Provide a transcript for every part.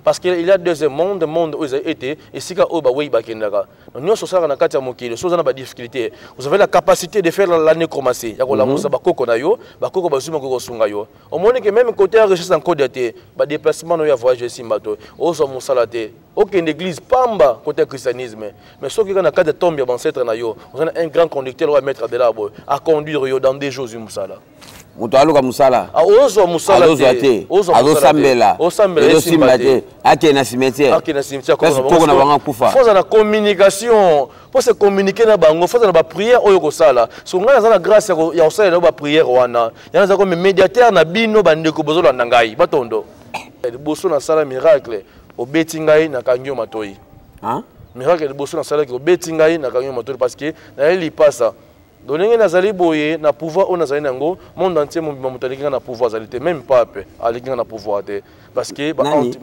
parce qu'il y a deuxième monde où ils ont été et si vous avez nous sommes dans difficulté. Vous avez la capacité de faire la nécromancie. Au moins que même côté richesse en code déplacement no ya voyage simbato ozo musalate aucune église pamba côté christianisme mais ce qui est dans cas de tomber ancêtre na yo vous avez un grand conducteur à mettre de là à conduire yo dans des jours musala Mutalo ka musala. Ozo musala te. Ozo sambela. Ozo simbate. Ake na cimetière. Ake na cimetière. Pour na banga kufa. Faut la communication. Pour se communiquer na bango. Faut na ba prière oyo ko sala. So nga na grâce ya osala na ba prière wana. Ya na comme médiateur na bino bandeko bozola na ngai. Batondo. Boso na sala miracle. Obeti ngai na kangyo matoi. Hein? Miracle boso na sala ki obeti ngai na kangyo matoi parce que na eli pasa. Donc, nazali boye na pouvoir on nazali nango monde entier mon motaliki na pouvoir zalité même pape aliki na pouvoir te parce que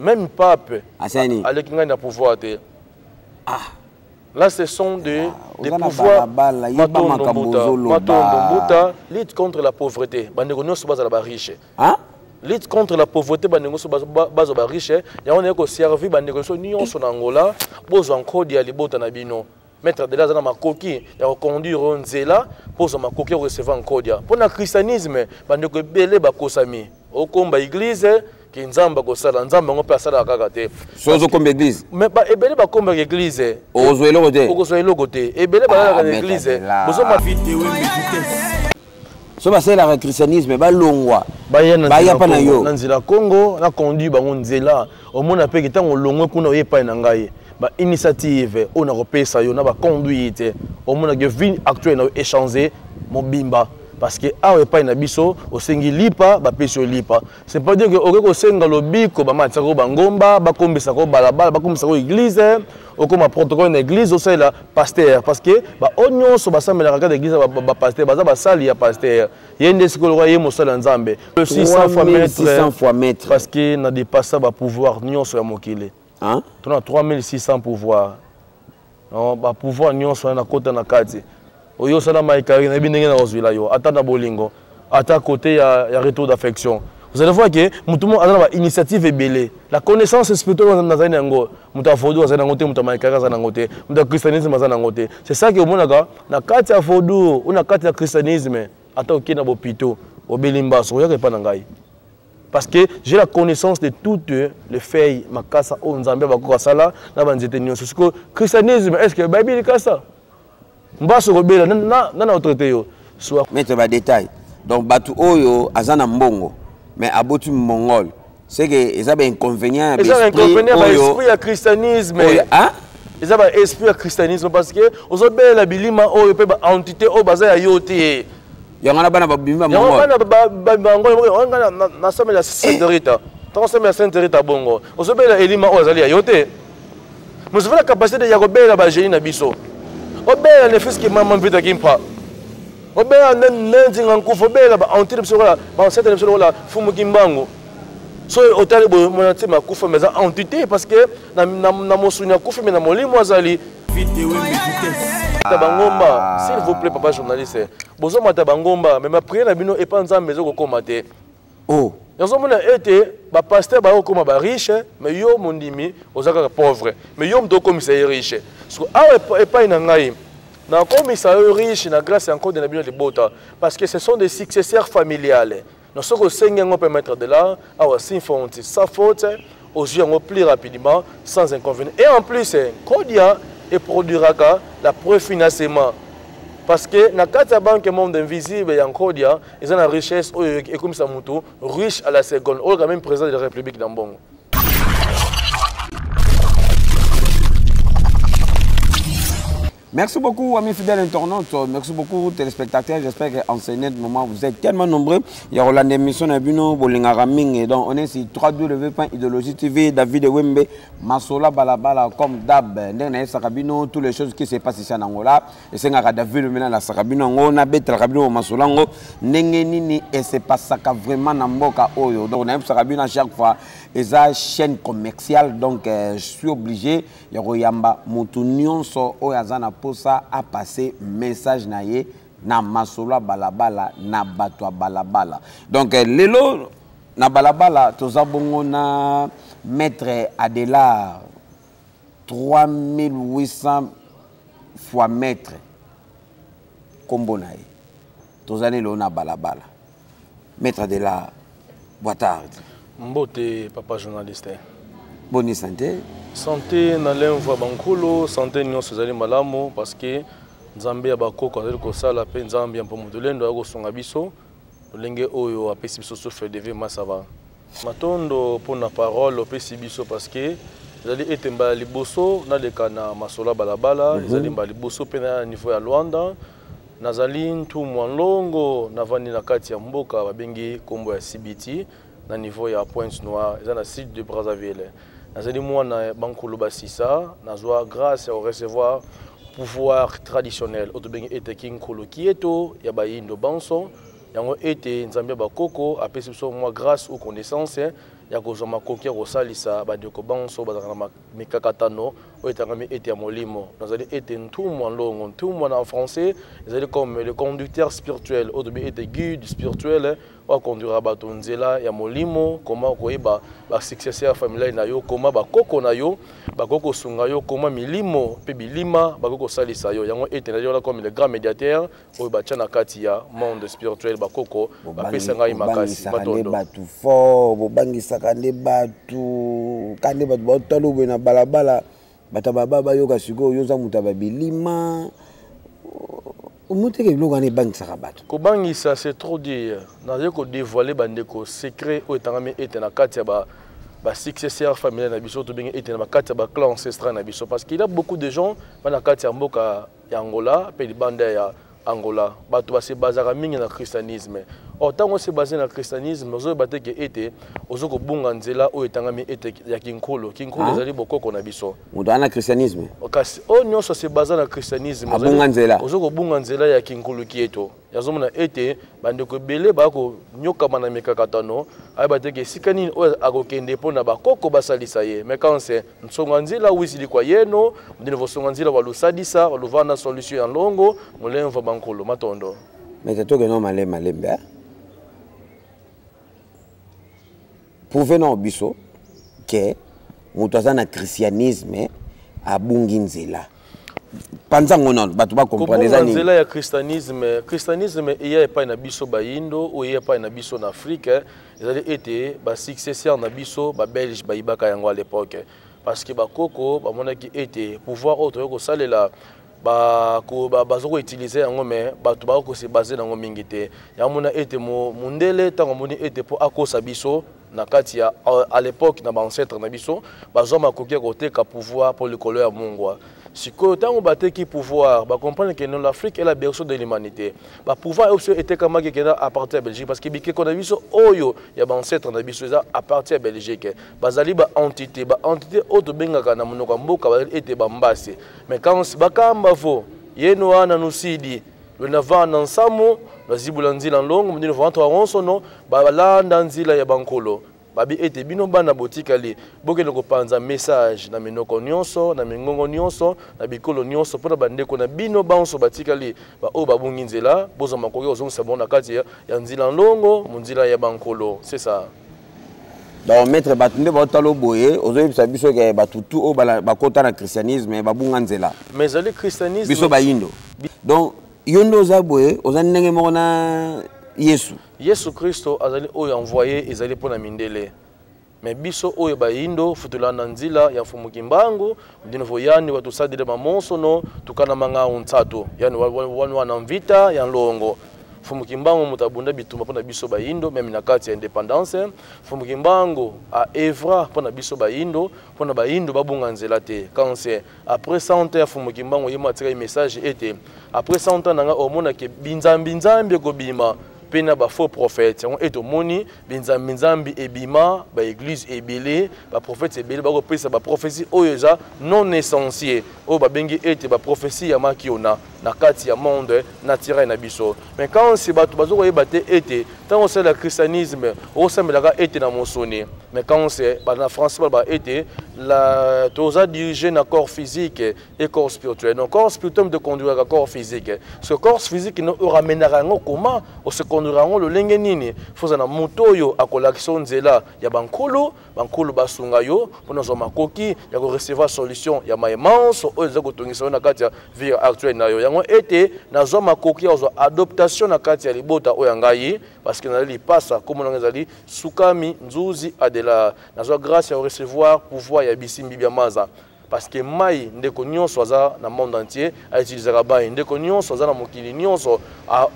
même pape aliki na pouvoir te là ce sont des pouvoirs Matondo lutte contre la pauvreté bandeko nyonso bazala ba riche lutte contre la pauvreté bandeko nyonso bazo ba riche ya on eko servir bandeko nyonso na Angola bozo encore dia libota na bino mettre de là dans ma coquille et conduire un zéla pour ma coquille recevoir encore dia pour le christianisme bande ko belé ba kosami au combat église ki nzamba ko sala nzamba ngo pe sala kaka te sozo comme église mais ba ebele ba combat église ozoelo côté ozoelo côté ebele ba la église bozo ma so ba sala le christianisme ba longwa ba ya pa na yo nanzila Congo na conduit ba nzela au mona pe kitango longwe kuna yepa na ngai ba initiative on a repéré ça on a ba conduite au monde que vie actuelle na échanger mobimba parce que awe pa na biso o sengi lipa ba peso lipa c'est pas dire que o senga lobiko ba matsa ko bangomba ba kombisa ko balabala ba kombisa ko église o comme protocole na église o c'est la pasteur parce que ba onyo so ba samela ka d'église ba pasteur ba sali ya pasteur yende sikolo ye mosala nzambe 600 fois mètre parce que na dépasse ba pouvoir nyonso ya mokile. Hein? Tu as 3600 pouvoirs. Non, ba pouvoir nyonso na kota na kati. Oyo sana maikari na binenge na ozwila yo. Ata na bolingo, ata côté ya retour d'affection. Vous allez voir que tout le monde a une initiative belée. La connaissance spirituelle dans zane ngo, muta fodu zane ngote, muta maikari zane ngote, muta christianisme zane ngote. C'est ça que monaka na kati ya fodu, una kati ya christianisme, ata okina bopito, obelimba so ya kepa na ngai. Parce que j'ai la connaissance de toutes les feuilles, ma casa, on zambia, bakura sala, na banzete nyonso. Parce que christianisme, est-ce que la Bible est comme ça? Mbaso robela, na autorité yo. Mettre ba détail. Donc batu oyo azana mbongo, mais abotu mongol. C'est que ils ont un inconvénient. Ils ont un inconvénient par l'esprit à christianisme. Hein? Ils ont un esprit à christianisme parce que aux obéis la bilima oyo pe ba entité o baza ya yote. Yangana bana babimba mongo. Yangana bana na sema la Sainte Rita. Tant sema la Sainte Rita bongo. Ozobela elima o azali ayote. Vous avez la capacité de yagobela ba génie na biso. Obela ne fils qui maman vita kimpa. Obela nendi ngankufa obela ba antile biso la ba Sainte biso la fumu kimbango. So otali bo monati makufa meza entité parce que na mosunya kufa mais na molimo azali. Tabangomba, s'il vous plaît, papa journaliste. Bozo matabangomba, mais ma prière na bino et pas nzambe zo komate. Oh. Yanzo mona été ba pasteur ba okoma ba riche, mais yo mondimi ozaka pauvre. Mais yo mto commissaire riche. So awe et pas na ngai. Na commissaire riche na grâce encore de na bino de bota parce que ce sont des successeurs familiales. Nous sommes au permettre de là, awa sinfonti sans faute, aux yeux plus rapidement, sans inconvénient. Et en plus, Kodia et produira la préfinancement. Parce que dans la banque monde invisible et en Kodia, ils ont la richesse et comme ça, riche à la seconde. On est quand même président de la République d'Ambongo. Merci beaucoup, amis fidèles internautes. Merci beaucoup, téléspectateurs. J'espère qu'en ce moment, vous êtes tellement nombreux. Il y a une émission à Bino, Bolingaraming. Donc, on est sur www.idéologie TV, David Wembe, Masola Balabala, comme Dab, Sakabino, toutes les choses qui se passent ici en Angola. Et c'est David maintenant la Sakabino, on a bête Sakabino, Masolango, Nengenini, et c'est pas ça vraiment Namboka Oyo. Donc, on a Sakabino à chaque fois. Et ça, chaîne commerciale. Donc, je suis obligé, il y a Royamba, Moutunion, so, Oyazana. Ça a passé message naie na masola balabala na batwa balabala donc lelo na balabala tozabongo na Maître Adélard, 3800 fois maître. Kombonaï. Tous années, on a balabala. Maître Adélard, boitard. Mbote, papa journaliste. Bonne santé. Santé, nalemva bankolo, santé nyo sezali malamu, parce que Nzambe ya bakoko azali kosala pe Nzambe mpo mudulendo akosonga biso, lolenge oyo apesi biso souffle de vie masava. Matondo pona parole opesi biso parce que ezali etemba liboso na lekana masola balabala, ezali mba liboso pe na niveau ya Luanda. Nazali ntumu longo navandi na kati ya mboka babengi kombo ya CBT na niveau ya Pointe Noire, eza na site de Brazzaville. Nazali mwana bankolo basisa, nazwa grâce à recevoir pouvoir traditionnel otobengi ete king kolo kieto ya bayindo banso yango ete Nzambe bakoko apesi biso mwa grâce ou connaissance ya kozwa makoki ya kosalisa bandeko banso bazala na mikakatano oyo etangami ete ya molimo. Nazali ete ntumu longo ntumu en français ezali comme le conducteur spirituel otobengi ete guide spirituel wa conduira bato nzela ya molimo, comment koyeba ba successeur familial na yo, comment bakoko na yo bakoko sunga yo, comment milimo pe bilima bakoko salisa yo. Yango ete na yo comme le grand médiateur oyo batia na kati ya monde spirituel bakoko bapesa ngai makasi batondo batu fort bobangisa kande batu botalo na balabala bata baba bayoka siko yoza mutaba bilima. Kobangisa c'est trop dire. Nazo ko dévoiler bandeko secret o etangami ete na kati ya ba successeur familial na biso to bengi ete na kati ya ba clan ancestral na biso parce qu'il y a beaucoup de gens na kati ya mboka ya Angola pe libanda ya Angola bato ba se bazaka mingi na christianisme. Autant se basé na christianisme ozo bateke ete ozo ko bunga nzela o etangami ete ya kinkolo ezali bokoko na biso. Mudana christianisme. Okasi o nyonso se basé na christianisme abunga nzela. Ozo ko bunga nzela ya kinkolo kieto. Yazomona ete bandeko belé bako nyoka mana mikakatano ay bateke sikani o akokende pona bakoko basalisa ye. Mais quand c'est nsonga nzela wisili kwa yeno, ndine vosonga nzela walusadisa, waluvana solution ya longo, mulemva bankolo matondo. Mais c'est toi que non malembe. Prouvez-nous biso que mutazana christianisme abungi nzela. Panzango non batu ba comprendre ça nzela ya christianisme iya pa na biso bayindo ou iya pa na biso na Afrique, ezali ete ba successeur na biso ba belge ba ibaka yango à l'époque parce que ba koko ba monaki ete pouvoir autre ko salela bazoko utiliser yango mais bato ba ko se baser nango mingi te ya mona ete mundele tango moni ete po akosa biso na kati ya à l'époque na ba ancêtre na biso bazo makoki ko teka pouvoir pour le colère mongwa siko tango bateki pouvoir ba comprendre que non l'Afrique est la berceau de l'humanité ba pouvoir aussi était comme que à partir de Belgique parce que bike qu'on a biso oyo ya ba ancêtre na biso ça à partir de Belgique bazali ba entité auto bengaka na monoko mboka ba ete ba mbasi mais quand ba kamba vo yeno wana nusidi le nava na nsamu bazibula nzila longo mudino vanto ronso no ba landa nzila ya bankolo babi ete bino bana botikali bokende kopanza message na minoko nyonso na mingongo nyonso na bikolo nyonso pona bandeko na bino banso batikali ba o babungi nzela bozo makoki ozongisa bona kati ya nzila longo munzila ya bankolo c'est ça. Donc maître batunde botalo boye ozoyebisa biso ke batutu o bakota na christianisme babunga nzela mais ali christianisme biso bayindo donc yondo za boye ozani ndenge moko na Yesu Christo azali oyo envoyé ezali pona mindele mais biso oyo bayindo futulana nzila ya fumuki mbangu ndino voyani watu sadile mamonso no tukana manga untsato yani wana mvita ya longo fumuki mbangu mutabunda bituma pona biso bayindo même na kati ya indépendance fumuki mbangu a Evra pona biso bayindo pona bayindo babunga nzela te quand c'est après 100 ans ya fumuki mbangu yema tika message était après 100 ans nanga omona ke binzambi ko bima pena ba faux prophètes yango eto moni binzambi ebima ba église ebele ba prophètes ebele ba kopesa ba prophétie oyoza non essentiel o ba bengi ete ba prophétie ya makiona na kati ya monde naturel na biso mais quand c'est bato bazo koyeba te ete tant c'est le christianisme o sembelaka ete na mosoni mais quand c'est na France ba ete la toza diriger na corps physique et corps spirituel. Donc corps spirituel de conduire à corps physique. Ce corps physique nous ramènera comment on se conduire yango lolenge nini faut na moto oyo akolakisa nzela ya bankulu basunga yo mpona zwa makoki ya ko recevoir solution ya maemanso oyo eza kotongisa yo na kati ya vie actuelle na yo yango ete nazwa makoki ya zwa adoptation na kati ya libota oyo ngai parce que nazali pasa comme on ezali sukami nzuzi adela nazwa grâce ya recevoir pouvoir ya bisimbi bya maza parce que mai ndeko nyonso aza na monde entier a utiliser mai ndeko nyonso aza na mokili nyonso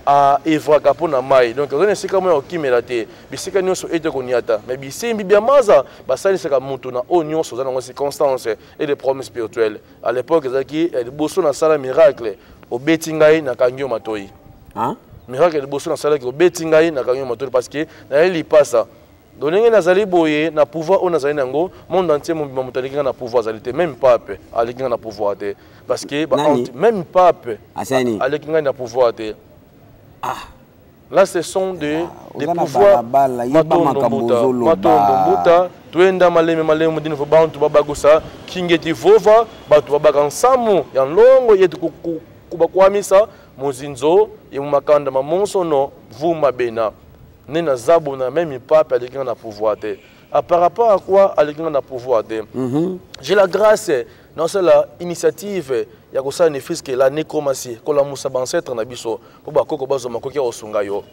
a evraka pona mai donc on esika moyo okimela te bisika nyonso ete koniata mais bisimbi bya maza basalisaka mutu na o nyonso aza na circonstance et des problèmes spirituels à l'époque ezaki liboso na sala miracle obeti ngai na kangio matoi hein miracle liboso na sala ki obeti ngai na kangio matoi parce que na eli pasa donenge nazali boye na pouvoir on nazali nango monde entier mon motaliki na pouvoir zalité même pape aliki na pouvoir te parce que même pape aliki na pouvoir te là ce sont des pouvoirs matombo tuenda maleme mudini fo bantu babagusa kingeti vova batu babaka nsamu ya longo yetu kubakwamisa muzinzo yemakanda mamonso no vuma bena Nena zabo na même pape avec un pouvoir. Par rapport à quoi avec un pouvoir. J'ai la grâce dans cette initiative ya ko sa ne fiske la nécromancie ko la musa ancêtre na biso po ba koko bazo makoki osunga yo.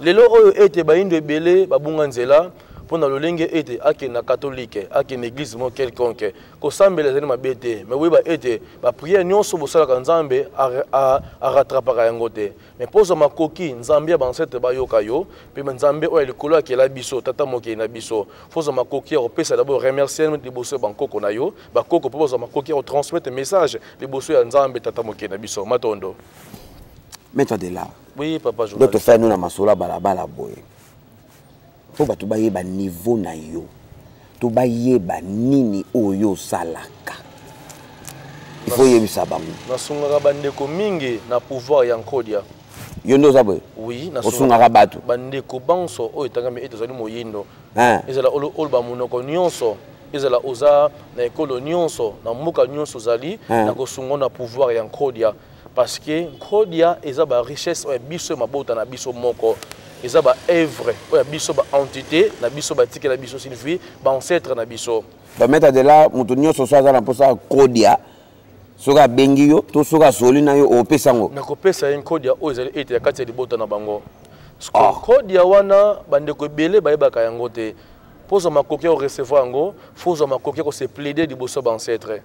Lelo oyo ete ba indo ebele babunga nzela pour le lenge ete ake na catholique ake na église mo quelconque ko sambela zeni mabete mais oui ba ete ba prière nyonso bosala ka nzambe a rattrapaka yango te mais pozo makoki nzambe ba ancêtre ba yoka yo pe nzambe o likolo ake la biso tata moke na biso pozo makoki o pesa d'abord remercier les bosso bankoko na yo ba koko pozo makoki o transmettre message les bosso ya nzambe tata moke na biso matondo. Mets-toi de là. Oui papa je. Doit te faire nous na masola balabala boy. Faut ba tubayeba niveau na yo. Tubayeba nini oyo salaka. Il faut yebisa bango. Nasungaka bandeko mingi na pouvoir ya nkodia. Yondo zabwe. Oui, nasungaka bato. Bandeko banso oyo tangami etozali moyindo. Ezala olba munoko nyonso. Ezala oza na ekolo nyonso na muka nyonso zali na kosunga na pouvoir ya nkodia parce que nkodia eza ba richesse oyo biso mabota na biso moko. Eza ba œuvre oya biso ba entité na biso ba tike na biso signifie ba ancêtre na biso ba mettre de là mutu nyonso so aza na posa kodia soka bengi yo to soka soli na yo opesa ngo na kopesa en kodia o ezali ete ya kati ya libota na bango kodia wana bandeko ebele bayebaka yango te poza makoki o recevoir yango foza makoki ko se plaider liboso ba ancêtre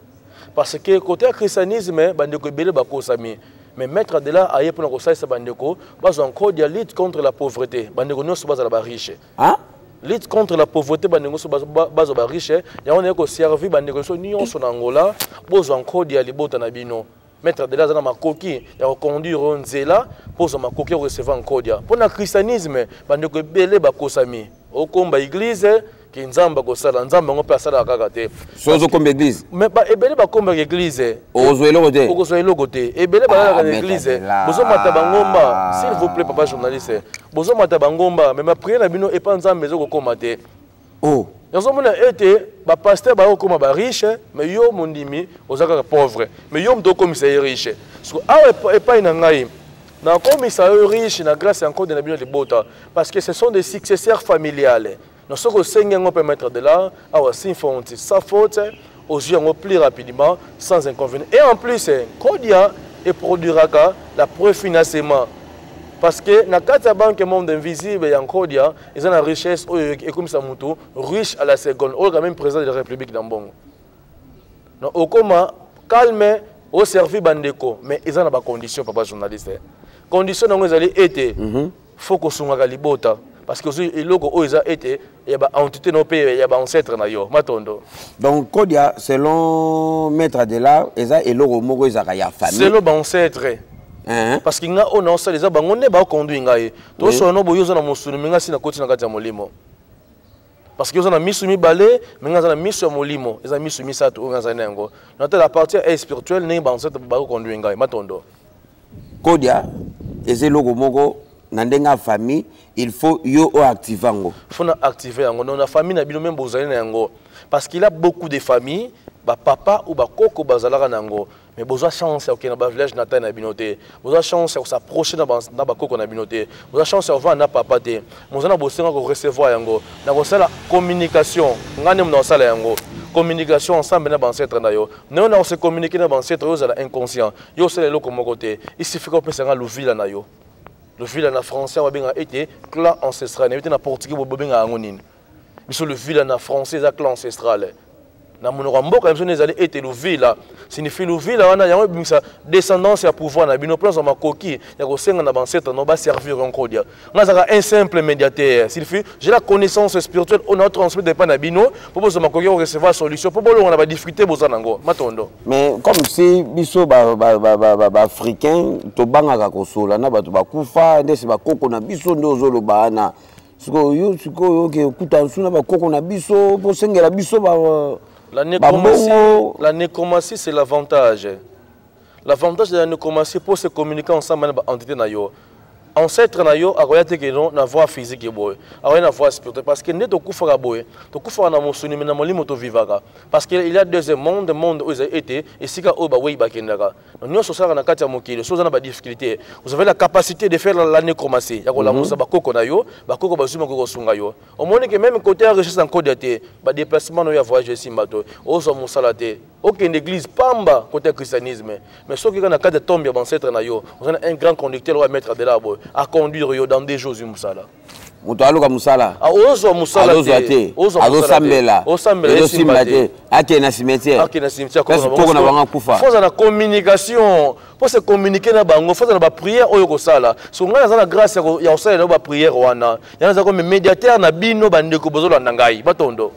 parce que côté christianisme bandeko ebele bakosami. Mais mettre de là, aïe pour nous ça bandeko, bas encore de lutte contre la pauvreté. Bandeko nous sommes bas riche. Hein? Lutte contre la pauvreté, bandeko sommes bas riche. Ya on est ko servi bandeko so ni on son Angola, bas encore de libota na bino. Mettre de là dans ma coquille, ya conduire on zela, pose ma coquille recevoir encore dia. Pour le christianisme, bandeko belé ba kosami. Au combat église qui nzamba ko sala nzamba ngo pe sala kaka te sozo comme église mais ba ebele ba comme église ozoelo côté ozoelo côté ebele ba la église bozo mata bangomba s'il vous plaît papa journaliste bozo mata bangomba mais ma prière na bino e pa nzamba zo ko komate oh yazo mona ete ba pasteur ba ko ba riche mais yo mondimi ozaka pauvre mais yo mdo komisa riche so awe e pa ina ngai na komisa riche na grâce encore de la bino de bota parce que ce sont des successeurs familiales. Nous sommes seigneurs permettre de là, avoir symphonie, sa faute, aux yeux plus rapidement, sans inconvénient. Et en plus, Kodia et produira la préfinancement. Parce que dans la banque monde invisible et en Kodia, ils ont la richesse et comme ça, riche à la seconde, ou quand même président de la République d'Ambongo. Au coma, calme, au service bandeko, mais ils ont des conditions, papa journaliste. Conditions dont ils allaient être, faut qu'on soit à libota. Parce que les locaux ont été, il y a une entité non payée, il y a un ancêtre na yo, matondo. Donc Kodia, selon Maître de là, il y a un logo mogo ils a famille. C'est le ancêtre. Parce qu'il y a un ancêtre, les abangons ne pas conduire ngaye. Tout ce qu'on a besoin de musulu, mais si na côté na kati ya molimo. Parce que ils ont mis soumis balé, mais ils ont mis sur molimo, ils ont mis soumis ça tout dans un ngo. Notre la partie est spirituelle, n'est pas ancêtre pas conduire ngaye, matondo. Kodia, et logo mogo Nandenga famille, il faut yo activer yango. Il faut activer yango. Dans la famille na bino même bozali na yango parce qu'il a beaucoup de familles, ba papa ou ba koko bazalaka nango. mais besoin chance OK na ba village natal na binoté besoin chance de s'approcher na ba koko na binoté besoin chance de voir na papa té mozana bosenga ko recevoir yango na ko sala communication ngane mna sala yango communication ensemble na ancêtre na yo non on se communiquer na ancêtre yo za inconscient yo sala loko moko té il suffit ko pesa nga luvila na yo luvila na français wa benga été clan ancestral na na portugais bo benga yango nini biso luvila na français za clan ancestral na monoko mboka biso nezali ete luvila signifie luvila wana yango bimisa descendance ya pouvoir na bino place makoki ya kosenga na ancêtre no ba servir encore dia ngazaka un simple médiateur signifie j'ai la connaissance spirituelle on a transmettre pas na bino pour besoin makoki ko recevoir solution pour bolonga na ba difficulté bozana ngo matondo mais comme si biso ba africain to bangaka kosola na bato bakufa ndesi bakoko na biso ndozo lobana siko ke kuta nsuna bakoko na biso pour sengela biso ba la nécromancie, c'est l'avantage. L'avantage de la nécromancie pour se communiquer ensemble avec l'entité. Ancêtre na yo akoyate ke non na voix physique boy akoya na voix spirituelle parce que ne to kufa boy to kufa na mosuni na molimo to vivaka parce que il y a deuxième monde où ils été et sika o ba wey ba kendaka nous sosala na kati ya mokili soza na ba difficulté vous avez la capacité de faire la nécromancie ya ko la musa ba koko na yo ba koko ba zuma ko sunga yo au moins que même côté à recherche en code té ba déplacement no ya voyage simbato ozo musala té aucune église pamba côté christianisme mais ce qui est dans le cas de tombe ya ancêtre na yo on a un grand conducteur va mettre de là à conduire yo dans des choses musala muto aluka musala a ozo musala te ozo sambela ozo simbate ake na cimetière pour na banga kufa faut na communication pour se communiquer na bango faut na ba prière oyo ko sala so ngana za na grâce ya osala na ba prière wana yana za comme médiateur na bino bandeko bozola na ngai batondo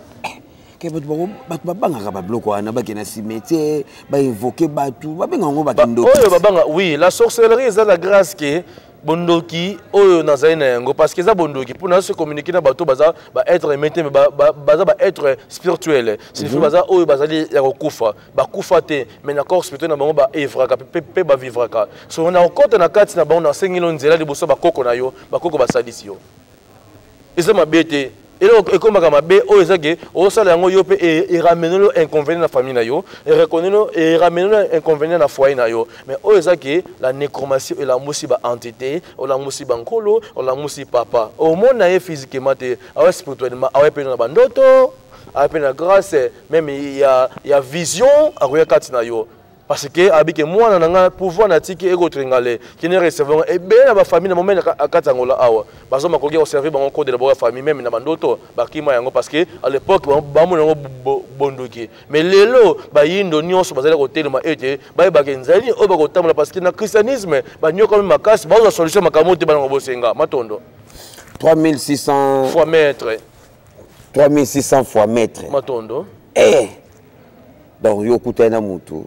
ke bato babangaka babiloko wana bakena cimetière bainvoke bato babenga ngo bakindoki oyo babanga oui la sorcellerie eza la grâce que bondoki oyo nazali na yango parce que za bondoki pour na se communiquer na bato baza ba être mété baza ba être spirituel signifie baza oyo bazali ya kokufa bakufa te mais na corps spirituel na bango ba evraka pe ba vivraka so na okota na kati na bango na sengilo nzela liboso bakoko na yo bakoko basalisi yo eza mabete et comme mabe o ezake o sala yango yo pe et ramener le inconvénient na famille na yo et reconnaître et ramener le inconvénient na foyer na yo mais o ezake la nécromancie et la musiba entité ou la musiba nkolo ou la musiba papa au monde na physiquement te awa spirituellement awa pe na bandoto awa pe na grâce même il y a vision akoya kati na yo parce que abike moi na pouvoir na tiki ego tringale qui ne recevons et bien la famille na moment akata ngola awa bazo makoki au servir bango code de la famille même na bandoto bakima yango parce que à l'époque ba mo bondoki mais lelo ba yindo nyonso bazali ko telema ete ba bakenzali o ba ko tamula parce que na christianisme ba nyoko même makasi ba solution makamote ba ngo bosenga matondo 3600 fois mètre 3600 fois mètre matondo donc yokutana mutu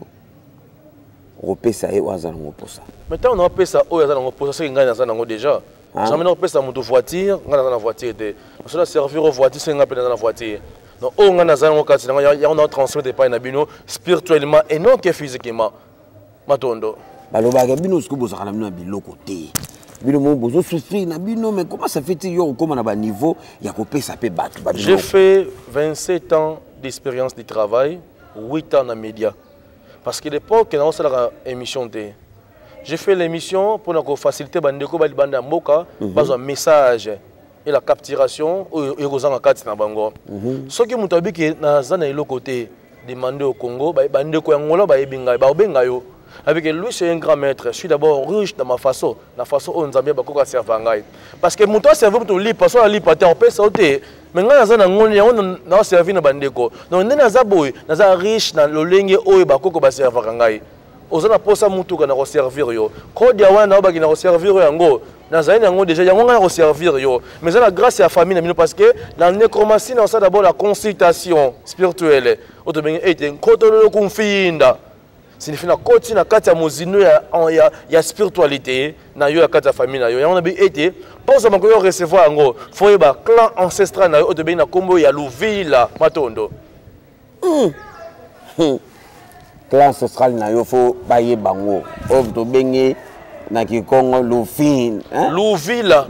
repesa e wazana ngoposa maintenant on a pesa o yazana ngoposa c'est ngana zana ngo déjà jamais on pesa moto voiture ngana zana voiture te on doit servir aux voitures c'est ngapena zana voiture donc on ngana zana ngokati ya on a transmettre pas na bino spirituellement et non que physiquement matondo balobaka bino siko bozaka na bino biloko te bino mo bozo souffrir na bino mais comment ça fait yo comme na ba niveau ya kopesa pe bato ba bino j'ai fait 27 ans d'expérience de travail 8 ans dans médias. Parce que l'époque, on a fait l'émission. J'ai fait l'émission pour faciliter les mboka, un message et la capturation et aux gens qui sont bango. Ce qui m'a dit que dans le côté demandé au Congo, bande ko yangola ba ebinga ba obenga yo. Avec lui c'est un grand maître. Je suis d'abord riche dans ma façon, la façon où Nzambia ba ko servir ngai. Parce que mon toi servir pour li parce que li paté on peut sauter. Mais nga naza na ngoni on na servir na bandeko. Donc nena za boy, naza riche na lolenge oyo ba ko ba servir ngai. Ozana posa mutuka na ko servir yo. Ko dia wana ba ki na ko servir yango. Nazali nango déjà yango nga na ko servir yo. Mais ça la grâce à la famille na parce que la nécromancie na ça d'abord la consultation spirituelle. Oto bengi ete kotolo kumfinda. Signifie na koti na kati ya mozino ya spiritualité na yo ya kati ya famille na yo. Yango na bi ete posa mako yo recevoir yango. Faut ba clan ancestral na yo oto bengi na kombo ya Luvila matondo. Clan ancestral na yo faut baye bango. Oto bengi na Kikongo Lufin, hein? Luvila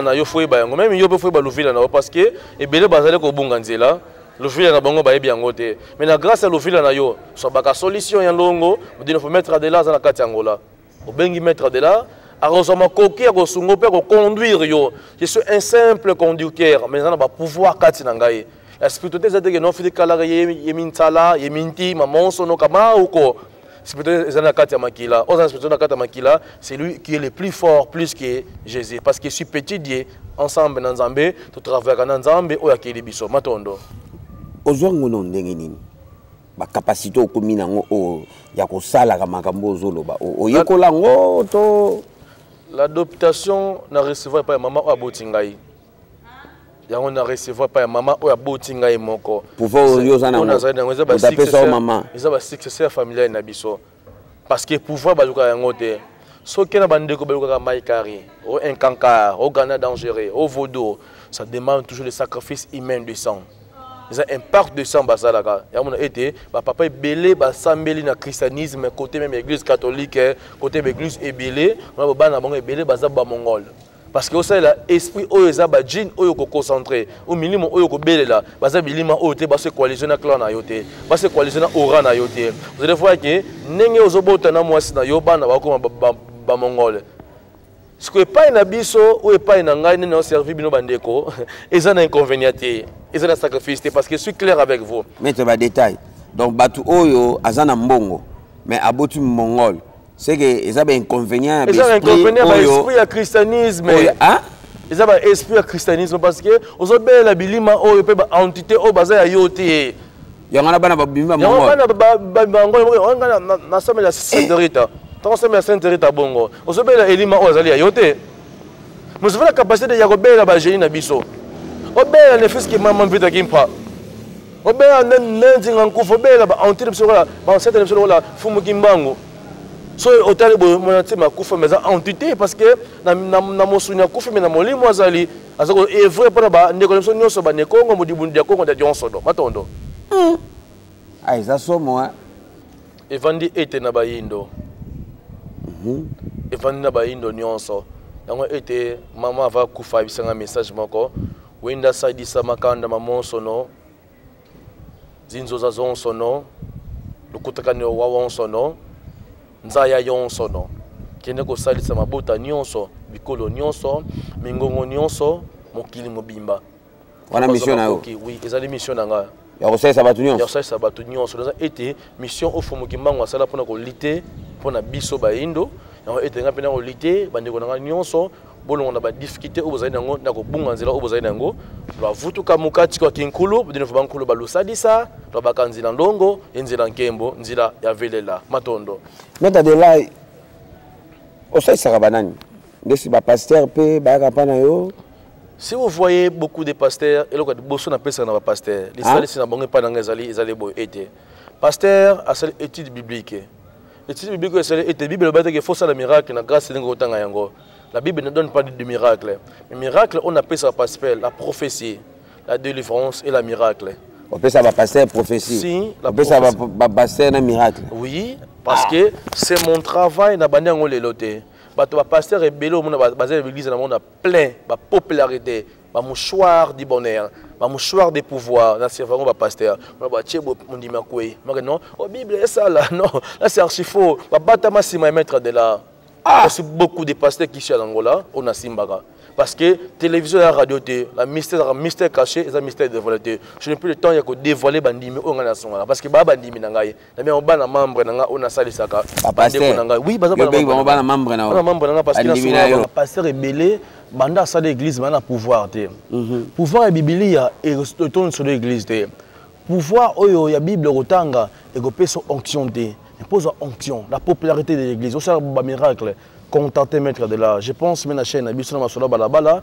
na yo faut ba yango. Même yo faut ba Luvila na yo parce que ebele bazale ko bunga nzela. L'ofila na bango ba bien ngote. Mais na grâce à l'ofila na yo, so baka solution ya longo, il faut mettre de là dans la kati angola. Au bengi mettre de là, a rosama koki a kosungo pe ko conduire yo. Je suis un simple conducteur, mais on va pouvoir kati na ngai. La spiritualité c'est que non fait kala yemintala, yeminti, mamonso no kama uko. Spiritualité c'est na kati ya makila. Aux spiritualité na kati ya makila, c'est lui qui est le plus fort plus que Jésus parce que je suis petit Dieu ensemble na Nzambe, tu travailles na Nzambe o yakeli biso matondo. Ozwango no ndenge nini ba capacité okomi nango o ya kosala ka makambo ozoloba oyekola ngo to l'adoption na recevoir pas maman o aboti ngai yango na recevoir pas maman o aboti ngai moko pouvoir yoza na maman eza ba successeur familial na biso parce que pouvoir baluka yango te soki na bandeko baluka maikari o incankar o gana dangereux o vaudou ça demande toujours le sacrifice humain de sang. Ils ont un parc de sang basalaka. Il y a été papa est belé basambeli na christianisme côté même église catholique côté église ébélé on a bana bango ébélé bazaba mongol parce que ça là esprit oyo za ba djinn oyo ko concentrer au milimo oyo ko belela baza bilima oyo te ba se coalition na clan na yote ba se coalition na ora na yote vous allez voir que ndenge ozobota na mwasi na yo bana ba ko ba mongol. Ce que pas na biso ou pas na ngai ne servi bino bandeko ils ont un inconvénient ils ont un sacrifice parce que je suis clair avec vous mettre ba détail donc batu oyo azana mbongo mais aboti mongol c'est que ils ont un inconvénient esprit à christianisme hein ils ont un esprit à christianisme parce que ozobe la bilima oyo pe ba entité o baza ya yote yangana bana ba bilima mongol yangana ba ngol na somme la Sainte-Rita. Tant que c'est Sainte-Rita bongo, on se belle éliment aux alliés yote. Nous avons la capacité de yagober la génie na biso. Obé le fils qui maman vite kimpa. Obé n'enzi nganku fobé la antire psola, ba cette psola fumu kimbango. So hôtel bo monati ma kufa mais entité parce que na mosunya kufa mais na molimo azali azako est vrai pour ba ndeko so nyoso ba nekongo modibundi ya kongo da jonsodo matondo. Ah ça somo hein. Evandi ete na bayindo. Evandi na bayindo nyonso. Yango ete mama va kufa bisanga message moko. Wenda sadisa makanda mamonso no. Zinzo za zonso no. Lukutakani wa wonso no. Nzaya yonso no. Kende ko salisa mabota nyonso, bikolo nyonso, mingongo nyonso, mokili mobimba. Wana mission na yo. Oui, ezali mission nanga. Ya kosalisa batu nyonso. Ya kosalisa batu nyonso. Dans été mission au fomo kimbango asala pona ko lité pona biso bayindo. Yango été nga pena ko lité bandeko nanga nyonso bolongo na ba difficulté o bozali nango na ko bunga nzela o bozali nango. Lwa vutuka mukati kwa kinkulu, bidino fubankulu balusadisa, lwa bakanzila ndongo, enzila nkembo, nzila ya velela matondo. Meta de là osalisa banani. Ndesi ba pasteur pe ba kapana yo. Si vous voyez beaucoup de pasteurs, et là, beaucoup de personnes sont pasteurs. Les salles sont pas dans les alliés, ils allaient aider. Pasteur, à cette étude biblique. L'étude biblique, c'est l'étude biblique, il faut ça le miracle, la grâce, la Bible ne donne pas de miracle. Le miracle, on appelle ça pasteur, la prophétie, la délivrance et la miracle. On appelle ça pasteur, prophétie. Si, on appelle ça pasteur, un miracle. Oui, parce que c'est mon travail, na bandé ngolé loté. Le pasteur est belé, l'église a plein de popularité, de mouchoir du bonheur, de mouchoir des pouvoirs. Là, c'est vraiment le pasteur. On dit, non, la Bible est ça là, non, là c'est archi faux. Il va mettre de là. Il y a beaucoup de pasteurs qui sont en Angola, on a Simbaga. Parce que la télévision et la radio, le mystère caché et le mystère dévoilé. Je n'ai plus le temps de dévoiler les bandimi. Parce que les bandimi, on a membre, on a sali saka. Oui, parce que on a membre, parce que le pasteur est belé, banda sa l'église, on a pouvoir. Pouvoir est biblique et retourne sur l'église. Pouvoir, il y a Bible, rotanga, et il peut onction. Il pose onction, la popularité de l'église. C'est un miracle. Contenter mettre de là. Je pense même à la chaîne, balabala,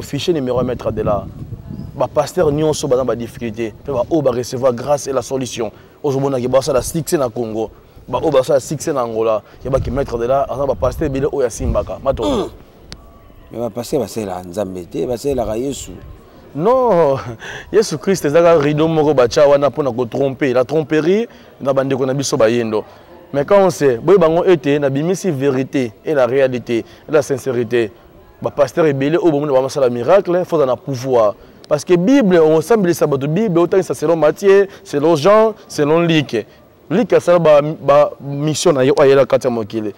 fichier numéro mettre de là. Le pasteur n'y a pas de difficulté. Il va recevoir grâce et la solution. Aujourd'hui, il va la succès dans Congo. Il va la succès dans Angola. Il va mettre de là. Il va pasteur Bile Oya Simbaka. Il va passer la Nzambete, il va passer la Yesu. Non, Jésus Christ est un rideau moko bacha wana pona ko tromper. La tromperie na bande ko na biso bayendo. Mais quand on sait, boy bango été na bimisi vérité et la réalité, et la sincérité. Ba pasteur est belé au moment de la miracle, faut en pouvoir. parce que Bible on semble ça bato Bible autant ça selon Matthieu selon Jean selon Luc ça ba mission na yo ayela kati mokile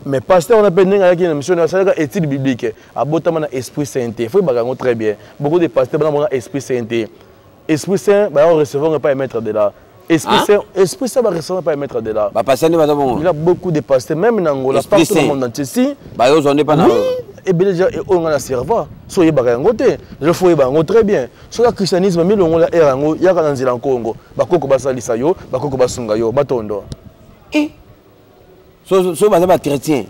mais pasteur on appelle ninga qui mission na ça étude biblique abotama na esprit saint faut bagango très bien beaucoup de pasteurs ba esprit saint esprit saint ba recevoir pas mettre de là esprit saint va recevoir pas mettre de là il y a beaucoup de pasteurs même en Angola partout dans le monde entier si ba yo zonde pas na et bien déjà on a serva so ye bagango te je faut bagango très bien so le christianisme mi longo la erango ya kana nzila Congo bakoko basalisa yo bakoko basunga yo batondo so ba chrétien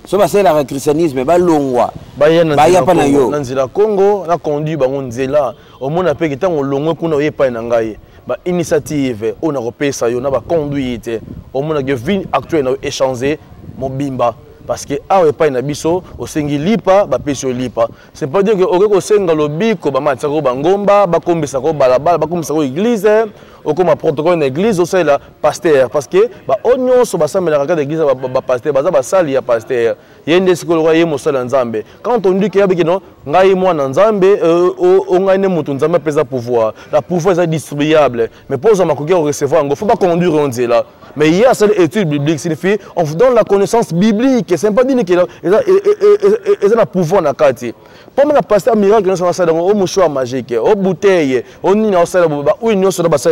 so ba c'est le christianisme ba longwa ba ya pa na yo na nzila Congo na conduit bango nzela au monde pe kitango longwe kuna ye pa na ngai ba initiative on a repesa yo na ba conduite au monde que vie actuelle na échanger mobimba parce que awe pa na biso osengi lipa ba peso lipa c'est pas dire que okeko senga lobiko ba matsa ko bangomba ba kombisa ko balabala ba kombisa ko église o comme protocole na église o c'est la pasteur parce que ba onyo so ba samela ka d'église ba pasteur ba sali ya pasteur yende sikolo ye mosala nzambe quand on dit que yabiki non ngai mwana nzambe o ngai ne mutu nzambe pesa pouvoir la pouvoir est distribuable mais pour ça makoki recevoir ngo faut pas conduire on dit là mais il y a cette étude biblique signifie on vous donne la connaissance biblique c'est pas dire que et ça pouvoir na kati pour moi pasteur miracle na ça dans au mouchoir magique au bouteille au ni na ça ba ou ni so ba ça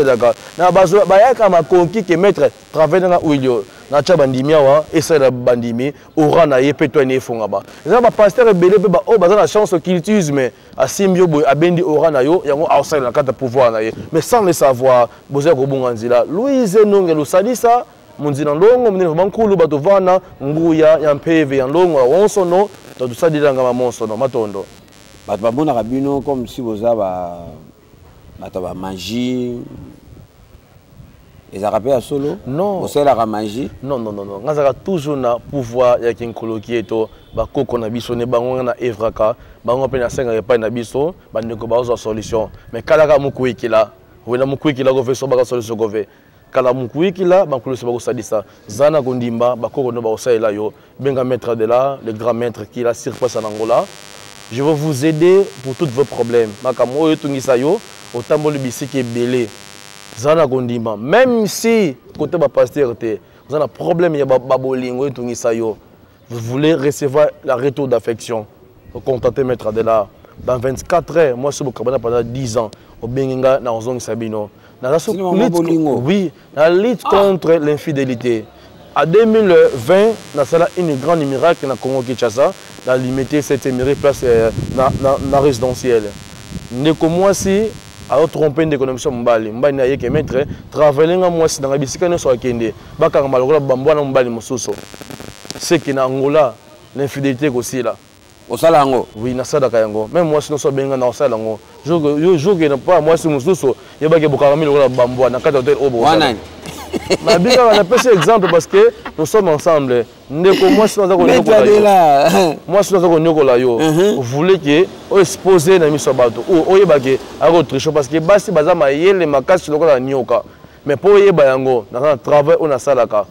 na bazo ba ya ka makonki que mettre travailler na uilio na cha bandimi wa et ça la bandimi ora na ye peto ne fonga ba ça ba pasteur belé ba o ba na chance occultisme a simbio boy abendi ora na yo yango outside na kata pouvoir na ye mais sans le savoir boza ko bunga nzila Louise Nongelo salisa munzina ndongo munene bankulu bato vana nguya ya mpeve ya ndongo wonsono to tusadilanga mamonsono matondo bato babona kabino comme si boza ba magie ezaka pe ya solo non osalaka magie non ngazaka toujours na pouvoir ya kinkoloki eto bakoko na biso ne bango na evraka bango pe na senga pa na biso bandeko bazo solution mais kalaka mukuikila wena mukuikila go veso baka solution go ve kala mukuikila bankolo se bako sadisa zana kondimba bakoko no ba osaela yo benga maître de là le grand maître qui la surpasse en Angola je vais vous aider pour tous vos problèmes makamo yo tungisa yo otamboli bisiki belé zana kondima même si côté ba pasteur te vous avez un problème ya babolingo tungisa yo vous voulez recevoir la retour d'affection vous contactez maître de là dans 24 heures moi je suis pendant 10 ans au benga na ozong sabino na la oui la lutte contre l'infidélité à 2020 na sala une grande miracle na Congo Kinshasa dans limité cette miracle place na résidentielle ndeko moi si alors tromper d'économie sur mbali na yeke maître travailler nga moi si dans bisika ne so akende bakanga malokola bambwa na mbali mosusu c'est que na Angola l'infidélité aussi là au salango oui na sadaka yango même moi si no so benga na salango jour que na pas moi si mosusu yebake bokanga malokola bambwa na kata hotel obo wanani ma bika on appelle cet exemple parce que nous sommes ensemble ndeko moi si nous moi si nous konyokola yo vous voulez que o exposer na miso bato o yebake a autre parce que basi bazama yele makasi lokola nyoka mais pour yeba yango na travail on a salaka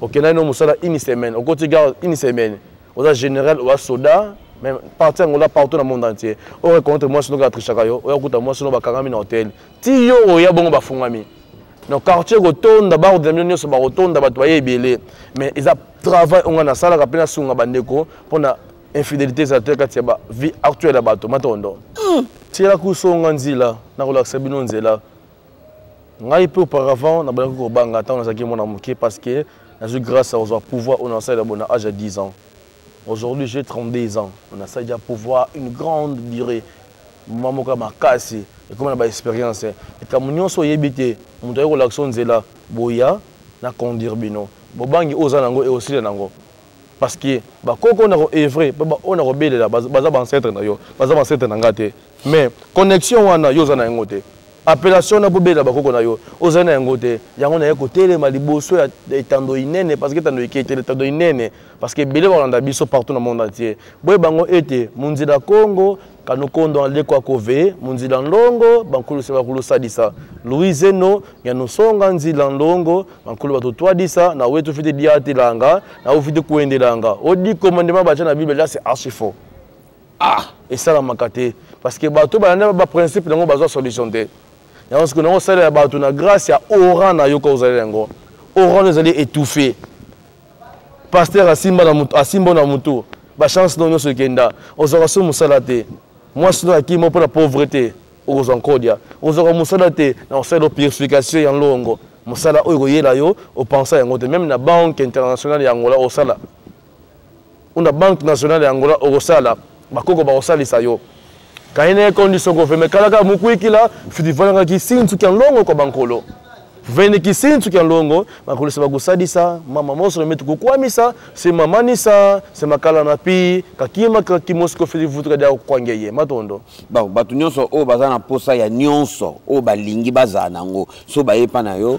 okena no musala une semaine au quotidien une semaine au général ou soda même partout Angola partout dans le monde entier on rencontre moi si nous trichaka yo o yakuta moi si nous bakangami na hôtel ti yo o ya bongo bafungami no quartier rotonda ba de nyonso ba rotonda ba toye belé mais ils a travail on a sala kapena sunga bandeko pona infidélité za tekati ba vie actuelle ya bato matondo tira ku songa nzila na ko laksa bino nzela ngai peu auparavant na bana ko banga tant na mona moké parce que j'ai grâce à au pouvoir on a ça bon âge à 10 ans aujourd'hui j'ai 32 ans on a ça déjà pouvoir une grande durée maman ka makasi et comme on a expérience et comme nous so yebité on doit relaxer nzela boya na conduire bino bobangi oza nango et aussi nango parce que ba koko na ko evrer ba on a robelela baza ba ancêtre na yo baza ba ancêtre na ngate mais connexion wana yo za na ngote appellation na bobela ba koko na yo oza na ngote yango na yeko telema liboso ya etando inene parce que tando ikete etando inene parce que belé ba biso partout dans le monde entier boye bango ete munzila Congo kanokondo alekwa kove munzila ndongo bankulu se bakulu sadisa Louise no ya nosonga nzila ndongo bankulu bato twadisa na wetu fiti diati langa na ufiti kuendelanga odi commandement bacha na Bible là c'est archi faux Et ça la makate parce que bato ba principe nango bazo solution te. Ya parce que nango sala ya bato na grâce ya oran na yo ko uzali ngo. Oran ezali étouffé. Pasteur asimba na mutu. Ba chance non so kenda. Ozora so musala te. Moi sino akimo pour la pauvreté. Ozo nkodia. Ozora musala te na osala purification ya longo. Musala oyo yela yo o pensa yango te même na banque internationale ya Angola osala. Una banque nationale ya Angola osala. Bakoko ba osalisa yo. Kaine condition ko feme kalaka mukwikila fiti valanga ki sintu kan longo ko bankolo. Vene ki sintu kan longo bakolo se bakusadisa mama moso metu kukwamisa se mama nisa se makala na pi kakima kakimosko fiti vutra dia kwangeye matondo. Ba batu nyonso o bazana posa ya nyonso o balingi bazana ngo so bayepa na yo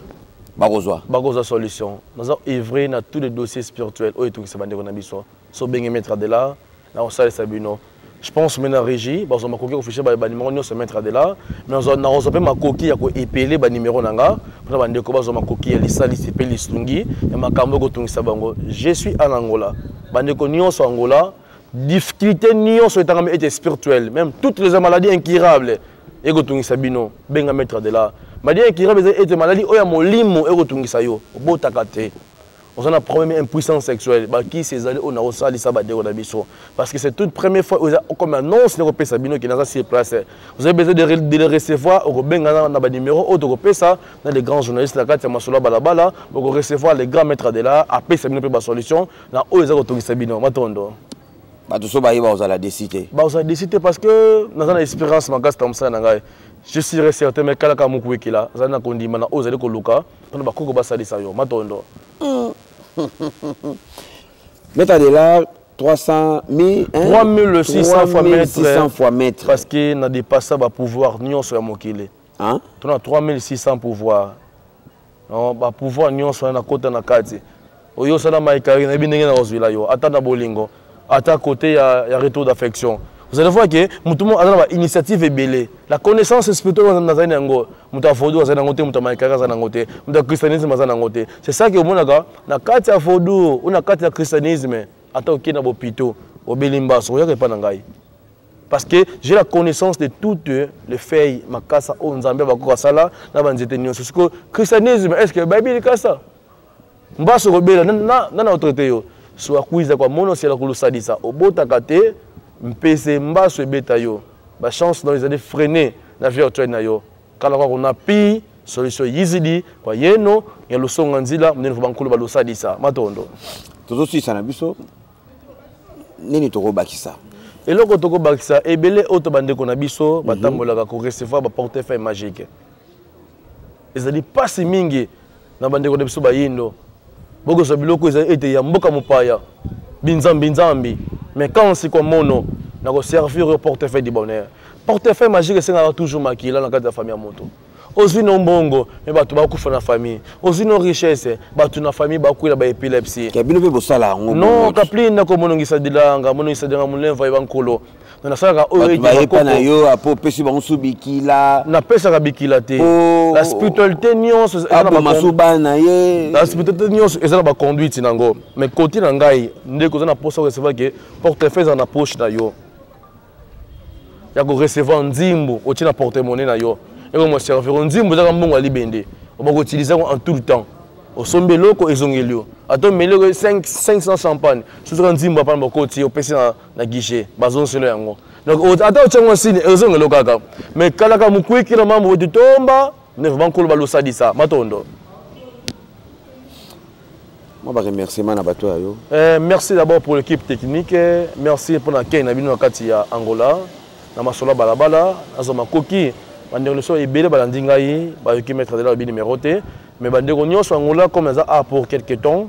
bakozwa solution. Nous avons œuvré dans tous les dossiers spirituels o etu ki se bande ko na biso. So bengi mettre de là na osale sabino. Je pense que la régie, on a coquille officiel, on a se mettre de là, mais on a ma coquille à épeler le numéro nanga, on a dit que ma coquille est lissali, c'est pelli slungi, et ma cambo gotung sabango. Je suis en Angola, bande cognon sur Angola, difficulté nion sur état spirituel, même toutes les maladies incurables, et gotung sabino, benga mettre de là. Maladie incurable est maladie, oya molimo et gotung sayo, beau takate. On a un problème d'impuissance sexuelle. Qui c'est allé on a aussi ça parce que c'est toute première fois comme annonce le repère Sabino qui est dans cette place. Vous avez besoin de le recevoir au benga na ba numéro auto repère ça dans les grands journalistes la carte Masola balabala pour recevoir les grands maîtres de là après Sabino peut ba solution na o les auto Sabino matondo. Ba to so ba yiba ozala décider. Ba ozala décider parce que dans une expérience magas comme ça na ngai. Je suis certain mais kala ka mukweki là za na kondima na o zali ko luka pour ba koko ba salisa yo matondo. Mètre de là, 300 000, 3600 fois mètre. Parce que n'a dépassé le pouvoir nion sur mokile. Hein? On a 3600 pouvoirs. Non, ba pouvoir nion sur na côté na kati. Oyo sala maikari na binenge na ozwila yo. Ata na bolingo. Ata côté ya retour d'affection. Vous allez voir que tout le monde a une initiative ébélée. La connaissance spirituelle dans les années, c'est ça que au monde na kati ya fodu, na kati ya christianisme, ata ok na bopito, obelimba, so ya pas ngai. Parce que j'ai la connaissance de toutes les faits makasa o nzambe bakoko sala na banzete nyonso. Parce que christianisme est-ce que Bible est ça? Mbaso robela na autorité yo. So akuiza kwa mono c'est la kulusadisa. Obota kate mpese mbaso ebeta yo ba chance dans les années freiner la vie autour na yo kala kwa on a pi solution yizidi kwa yeno ya losonga nzila mnene bankulu balosadisa matondo tozo sisa na biso nini toko bakisa eloko toko bakisa ebele auto bandeko na biso batambolaka ko recevoir ba portefeuille magique ezali pasi mingi na bandeko na biso bayindo boko so biloko ezali ete ya mboka mopaya binzambi mais quand on s'y mono, on a servir au portefeuille du bonheur. Portefeuille magique, c'est toujours maquillé dans la carte de la famille à moto. Aussi non bongo, mais bah tu vas couper la famille. Aussi non richesse, bah tu na famille bah couper la épilepsie. Kabino be bosala non, kapli na ko monongisa dilanga, monongisa dilanga mulen va bankolo. Na saka o e ba yepa na yo apo pesi bango subikila. Na pesa ka bikila te. La spiritualité nyonso na masuba na ye. La spiritualité nyonso ezala ba conduite nango. Mais côté na ngai, ndeko za na posa recevoir que portefeuille en approche na yo. Ya ko recevoir nzimbo, o tina porte-monnaie na yo. Et on servir nzimbo za mbongo ali bende. On va utiliser en tout le temps. Au sombe loko ezongelio. Attends mais le 500 champagne. Sur nzimbo pa mboko ti o pesi na guichet. Bazon selo yango. Donc attends tchango sine ezongelo kaka. Mais kalaka mukwiki na mambo de tomba, ne va nkolo balosa disa matondo. Moi ba remerciement na bato yo. Merci d'abord pour l'équipe technique, merci pour la kena bino kati ya Angola. Na masola balabala, azoma koki. Bandeko so ebele balandi ngai ba yoki mettre de la bi numéroté mais bandeko nyonso Angola comme ça a pour quelque temps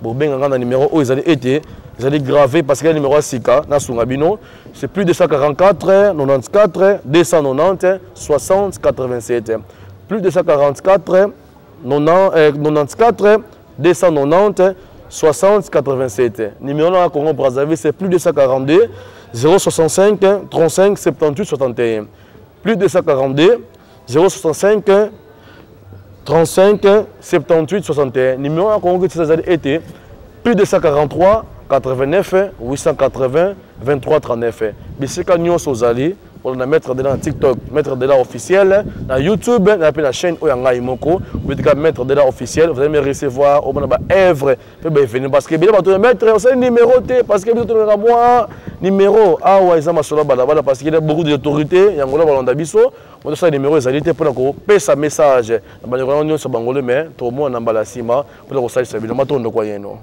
bo benga ngana numéro o ezali été ezali gravé parce que le numéro sika na sunga bino c'est plus de 144 94 290 60 87 plus de 144 94 290 60 87 numéro na Congo Brazzaville c'est plus de 142 065 35 78 61 plus de 142 065 35 78 61 numéro à Congo qui été plus de 143 89 880 23 39 bisika nyonso ozali on a mettre dedans TikTok, mettre dedans officiel, dans YouTube, on a la chaîne Oyanga Imoko, vous pouvez mettre dedans officiel, vous allez me recevoir, on a œuvre, venir parce que bien vous mettre un numéro parce que vous avez moi numéro ah ouais ça m'a solo balabala parce qu'il y a beaucoup d'autorités, yangola balanda biso, on a ça numéro les alités pour qu'on paie sa message, na bango sur bangole mais tout le monde en bala sima pour qu'on sache ça évidemment tout ne quoi yeno.